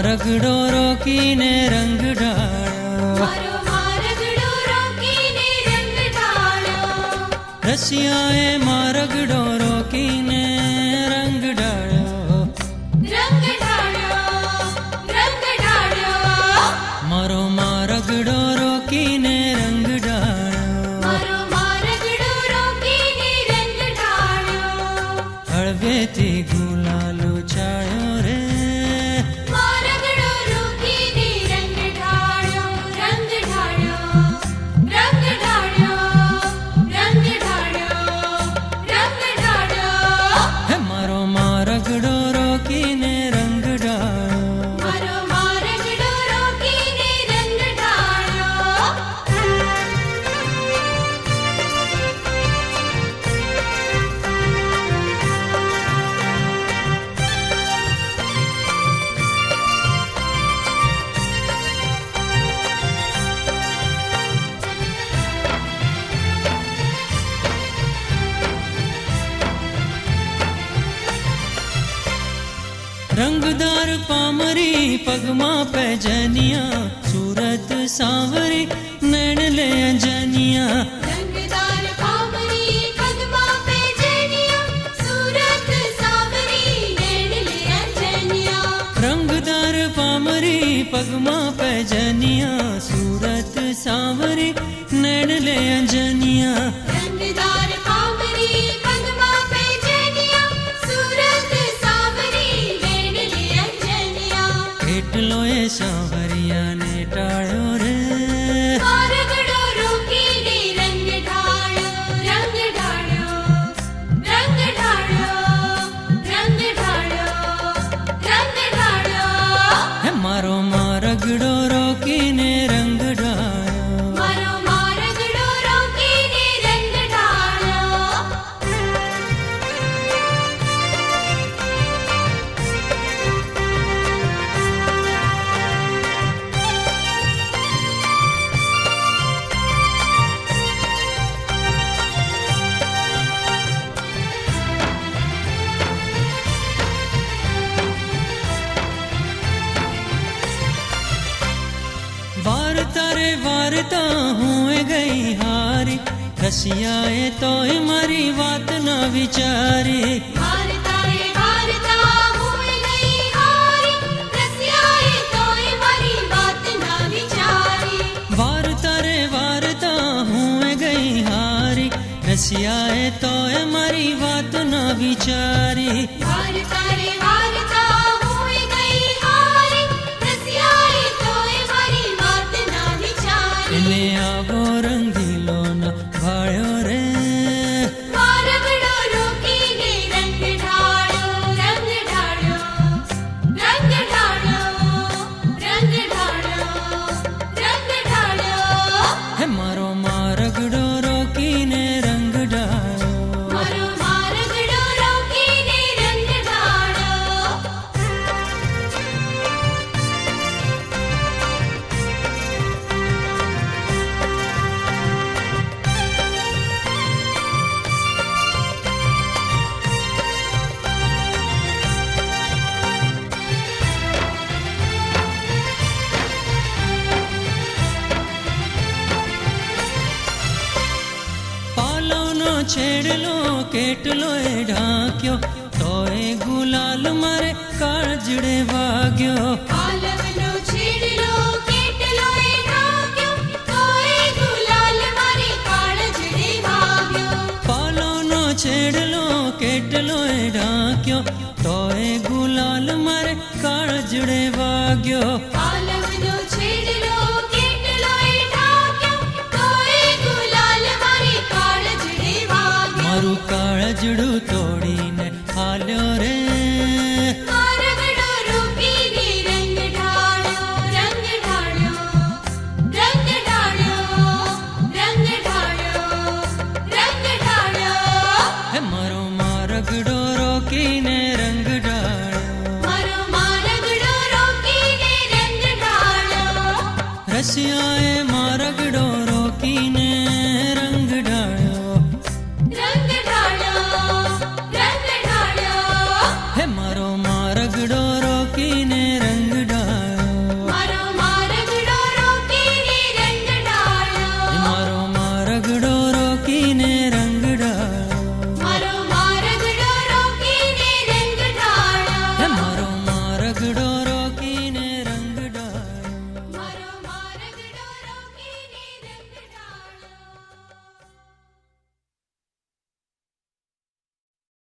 मारगड़ो रोकीने रंग ढाळ्यो, मारो मारगड़ो रोकीने रंग ढाळ्यो, रसियाए मारगड़ो रोकीने रंग ढाळ्यो, रंग ढाळ्यो, रंग ढाळ्यो, मारो मारगड़ो रोकीने रंग ढाळ्यो, मारो मारगड़ो रोकीने रंग ढाळ्यो, हळवेथी गुलालो छायो रे, मारगड़ो रोकीने रंग ढाळ्यो, रंग ढाळ्यो, रंग ढाळ्यो, रंग ढाळ्यो, रंग ढाळ्यो, हे मारो मारगड़ो रोकीने रंग ढाळ्यो, मारो मारगड़ो रोकीने रंग ढाळ्यो। रंगदार पामरी पगमा पैजनिया, सूरत सांवरी नैन ले अंजनिया, रंगदार पामरी पगमा पे जनिया, सूरत सावरी नैन ले अंजनिया, रंगदार पामरी पगमा पैजनिया, सूरत सांवरी नैन ले अंजनिया, रंगदार पामरी पगमा पे जनिया, सूरत सावरी नैन ले अंजनिया, એટલો એ સાવરિયાને ટાળ્યો રે, मारगड़ो रोकीने रंग ढाळ्यो, रंग ढाळ्यो, रंग ढाळ्यो, रंग ढाळ्यो, रंग ढाळ्यो, હે મારો મારગડો રોકીને રંગ ઢાળ્યો, मारो मारगड़ो रोकीने रंग ढाळ्यो। वारता रे वारता हुए गई हारी, रसियाए तोय मारी વાત ન વિચારી, वारता रे वारता हुए गई हारी, रसियाए तोय मारी बात ना विचारी, वारता रे वारता हुए गई हारी, रसियाए तोय मारी વાત ન વિચારી, वारता रे वारता हुए गई हारी, रसियाए तोय मारी बात ना विचारी, એને આવો રંગીલો ન ભાળ્યો રે, मारगड़ो रोकीने रंग ढाळ्यो, रंग ढाळ्यो, रंग ढाळ्यो, रंग ढाळ्यो, रंग ढाळ्यो, હે મારો મારગડો રોકીને રંગ ઢાળ્યો, मारो मारगड़ो रोकीने रंग ढाळ्यो। પાલવનો છેડલો કેટલો એ ઢાંક્યો, તોય ગુલાલ મારે કાળજડે વાગ્યો, પાલવનો છેડલો કેટલો એ ઢાંક્યો, તોય ગુલાલ મારી કાળજડે વાગ્યો, પાલવનો છેડલો કેટલો એ ઢાંક્યો, તોય ગુલાલ મારે કાળજડે વાગ્યો, પાલવનો છેડલો કેટલો એ ઢાંક્યો, તોય ગુલાલ મારી કાળજડે વાગ્યો, મારું કાળજડું તોડીને હાલ્યો રે, મારગડો રોકીને રંગ ઢાળ્યો, રંગ ઢાળ્યો, રંગ ઢાળ્યો, રંગ ઢાળ્યો, રંગ ઢાળ્યો, હે મારો મારગડો રોકીને રંગ ઢાળ્યો, મારો મારગડો રોકીને રંગ ઢાળ્યો, રસિયાએ મારગડો રોકીને